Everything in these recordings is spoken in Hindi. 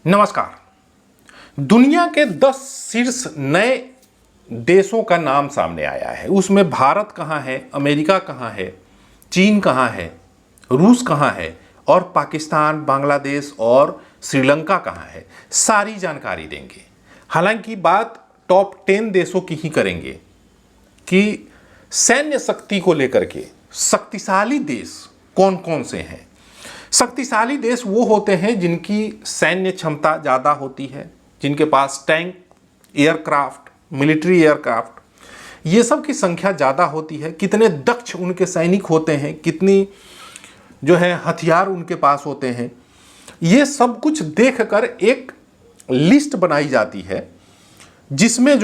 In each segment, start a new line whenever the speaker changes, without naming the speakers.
नमस्कार। दुनिया के 10 शीर्ष नए देशों का नाम सामने आया है। उसमें भारत कहाँ है, अमेरिका कहाँ है, चीन कहाँ है, रूस कहाँ है और पाकिस्तान, बांग्लादेश और श्रीलंका कहाँ है, सारी जानकारी देंगे। हालांकि बात टॉप 10 देशों की ही करेंगे कि सैन्य शक्ति को लेकर के शक्तिशाली देश कौन कौन से हैं। शक्तिशाली देश वो होते हैं जिनकी सैन्य क्षमता ज़्यादा होती है, जिनके पास टैंक, एयरक्राफ्ट, मिलिट्री एयरक्राफ्ट, ये सब की संख्या ज़्यादा होती है। कितने दक्ष उनके सैनिक होते हैं, कितनी हथियार उनके पास होते हैं, ये सब कुछ देखकर एक लिस्ट बनाई जाती है जिसमें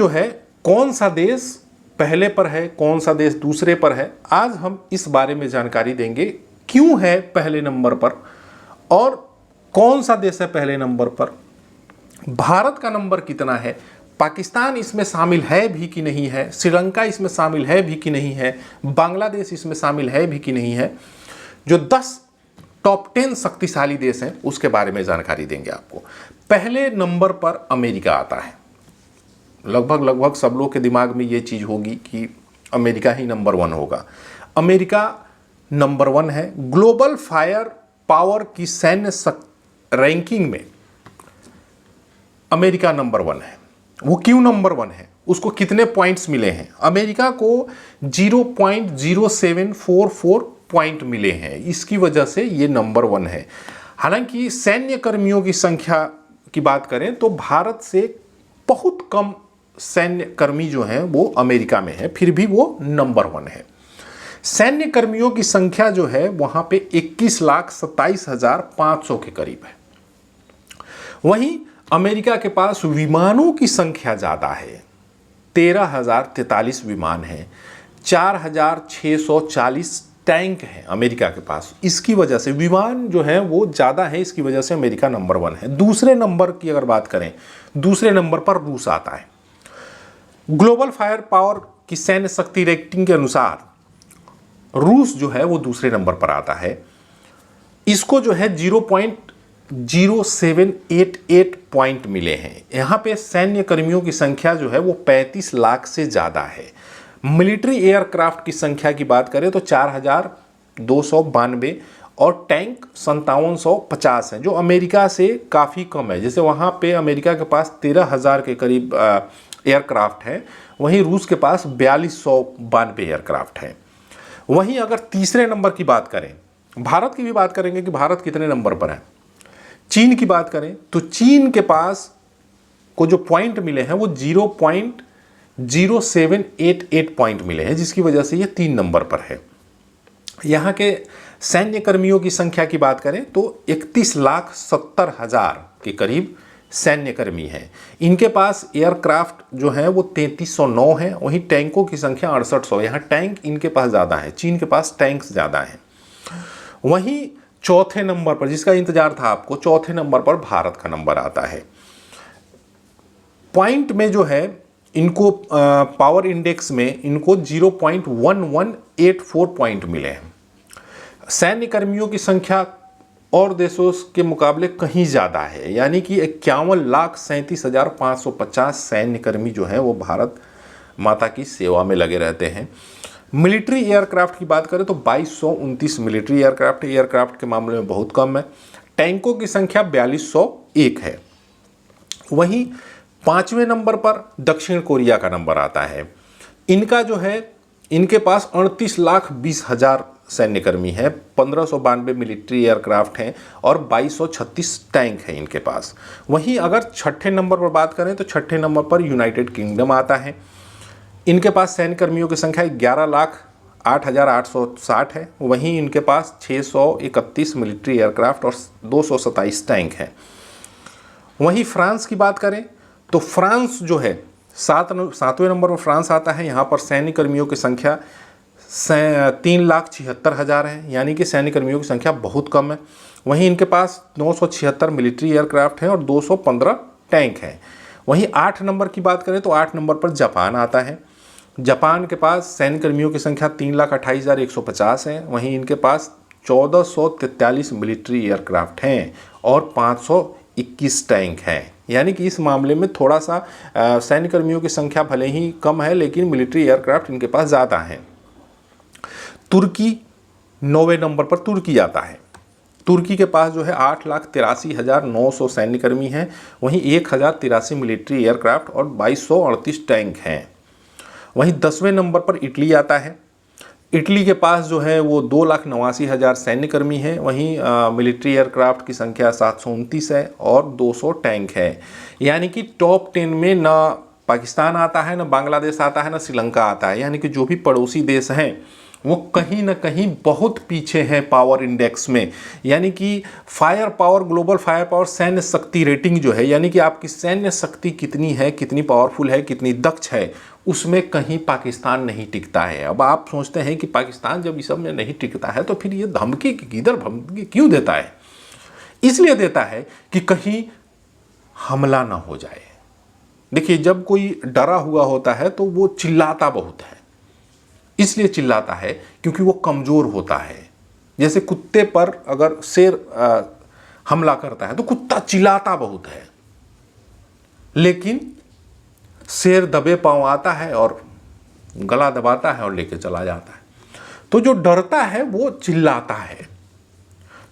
कौन सा देश पहले पर है, कौन सा देश दूसरे पर है। आज हम इस बारे में जानकारी देंगे, क्यों है पहले नंबर पर और कौन सा देश है पहले नंबर पर, भारत का नंबर कितना है, पाकिस्तान इसमें शामिल है भी कि नहीं है, श्रीलंका इसमें शामिल है भी कि नहीं है, बांग्लादेश इसमें शामिल है भी कि नहीं है। जो 10 टॉप 10 शक्तिशाली देश हैं उसके बारे में जानकारी देंगे आपको। पहले नंबर पर अमेरिका आता है। लगभग सब लोग के दिमाग में ये चीज़ होगी कि अमेरिका ही नंबर 1 होगा। अमेरिका नंबर 1 है। ग्लोबल फायर पावर की सैन्य रैंकिंग में अमेरिका नंबर 1 है। वो क्यों नंबर 1 है, उसको कितने पॉइंट्स मिले हैं? अमेरिका को 0.0744 पॉइंट मिले हैं, इसकी वजह से ये नंबर 1 है। हालांकि सैन्य कर्मियों की संख्या की बात करें तो भारत से बहुत कम सैन्य कर्मी जो हैं वो अमेरिका में है, फिर भी वो नंबर 1 है। सैन्य कर्मियों की संख्या जो है वहां पे 21,27,500 के करीब है। वहीं अमेरिका के पास विमानों की संख्या ज्यादा है, 13,043 विमान है, 4,640 टैंक है अमेरिका के पास। इसकी वजह से विमान जो है वो ज्यादा है, इसकी वजह से अमेरिका नंबर 1 है। दूसरे नंबर की अगर बात करें, दूसरे नंबर पर रूस आता है। ग्लोबल फायर पावर की सैन्य शक्ति रेटिंग के अनुसार रूस जो है वो दूसरे नंबर पर आता है। इसको 0.0788 पॉइंट मिले हैं। यहाँ पे सैन्य कर्मियों की संख्या जो है वो 35 लाख से ज़्यादा है। मिलिट्री एयरक्राफ्ट की संख्या की बात करें तो 4,292 और टैंक 5750 हैं, जो अमेरिका से काफ़ी कम है। जैसे वहाँ पे अमेरिका के पास 13,000 के करीब एयरक्राफ्ट है, वहीं रूस के पास 4,292 एयरक्राफ्ट है। वहीं अगर तीसरे नंबर की बात करें, भारत की भी बात करेंगे कि भारत कितने नंबर पर है। चीन की बात करें तो चीन के पास को जो पॉइंट मिले हैं वो 0.0788 पॉइंट मिले हैं, जिसकी वजह से ये 3 नंबर पर है। यहाँ के सैन्य कर्मियों की संख्या की बात करें तो 31,70,000 के करीब सैन्य कर्मी हैं। इनके पास एयरक्राफ्ट जो है वो 3309 है, वहीं टैंकों की संख्या 6800। यहाँ टैंक इनके पास ज़्यादा है, चीन के पास टैंक्स ज़्यादा हैं। वहीं चौथे नंबर पर, जिसका इंतजार था आपको, चौथे नंबर पर भारत का नंबर आता है। पॉइंट में इनको पावर इंडेक्स में इनको 0.1184 पॉइंट मिले हैं। सैन्य कर्मियों की संख्या और देशों के मुकाबले कहीं ज़्यादा है, यानी कि 51,37,550 सैन्य कर्मी जो हैं वो भारत माता की सेवा में लगे रहते हैं। मिलिट्री एयरक्राफ्ट की बात करें तो 2229 मिलिट्री एयरक्राफ्ट के मामले में बहुत कम है। टैंकों की संख्या 4201 है। वहीं 5वें नंबर पर दक्षिण कोरिया का नंबर आता है। इनका इनके पास 38,20,000 सैन्य कर्मी है, 1592 मिलिट्री एयरक्राफ्ट हैं और 2236 टैंक हैं इनके पास। वहीं अगर छठे नंबर पर बात करें तो छठे नंबर पर यूनाइटेड किंगडम आता है। इनके पास सैन्य कर्मियों की संख्या 11,08,860 है। वहीं इनके पास 631 मिलिट्री एयरक्राफ्ट और 227 टैंक हैं। वहीं फ्रांस की बात करें तो फ्रांस 7वें नंबर पर फ्रांस आता है। यहाँ पर सैन्य कर्मियों की संख्या 3,76,000 है, यानी कि सैन्य कर्मियों की संख्या बहुत कम है। वहीं इनके पास 976 मिलिट्री एयरक्राफ्ट हैं और 215 टैंक हैं। वहीं 8 नंबर की बात करें तो 8 नंबर पर जापान आता है। जापान के पास सैन्य कर्मियों की संख्या 3,28,150 है। वहीं इनके पास 1,443 मिलिट्री एयरक्राफ्ट हैं और 21 टैंक हैं। यानी कि इस मामले में थोड़ा सा सैन्य कर्मियों की संख्या भले ही कम है, लेकिन मिलिट्री एयरक्राफ्ट इनके पास ज़्यादा हैं। तुर्की 9वें नंबर पर तुर्की आता है। तुर्की के पास जो है 8,83,900 सैन्य कर्मी हैं, वहीं 1,083 मिलिट्री एयरक्राफ्ट और 2238 टैंक हैं। वहीं 10वें नंबर पर इटली आता है। इटली के पास जो है वो 2,89,000 सैन्य कर्मी हैं, वहीं मिलिट्री एयरक्राफ्ट की संख्या 729 है और 200 टैंक है। यानी कि टॉप 10 में ना पाकिस्तान आता है, ना बांग्लादेश आता है, ना श्रीलंका आता है। यानी कि जो भी पड़ोसी देश हैं वो कहीं ना कहीं बहुत पीछे हैं पावर इंडेक्स में। यानी कि fire power, global fire power, सैन्य शक्ति रेटिंग जो है, यानी कि आपकी सैन्य शक्ति कितनी है, कितनी पावरफुल है, कितनी दक्ष है, उसमें कहीं पाकिस्तान नहीं टिकता है। अब आप सोचते हैं कि पाकिस्तान जब इस सब में नहीं टिकता है तो फिर ये धमकी किधर धमकी क्यों देता है? इसलिए देता है कि कहीं हमला ना हो जाए। देखिए, जब कोई डरा हुआ होता है तो वो चिल्लाता बहुत है। इसलिए चिल्लाता है क्योंकि वो कमज़ोर होता है। जैसे कुत्ते पर अगर शेर हमला करता है तो कुत्ता चिल्लाता बहुत है, लेकिन शेर दबे पांव आता है और गला दबाता है और लेके चला जाता है। तो जो डरता है वो चिल्लाता है।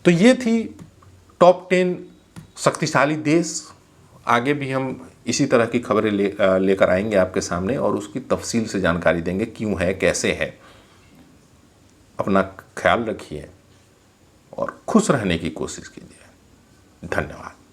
तो ये थी टॉप 10 शक्तिशाली देश। आगे भी हम इसी तरह की खबरें लेकर आएंगे आपके सामने और उसकी तफसील से जानकारी देंगे, क्यों है, कैसे है। अपना ख्याल रखिए और खुश रहने की कोशिश कीजिए। धन्यवाद।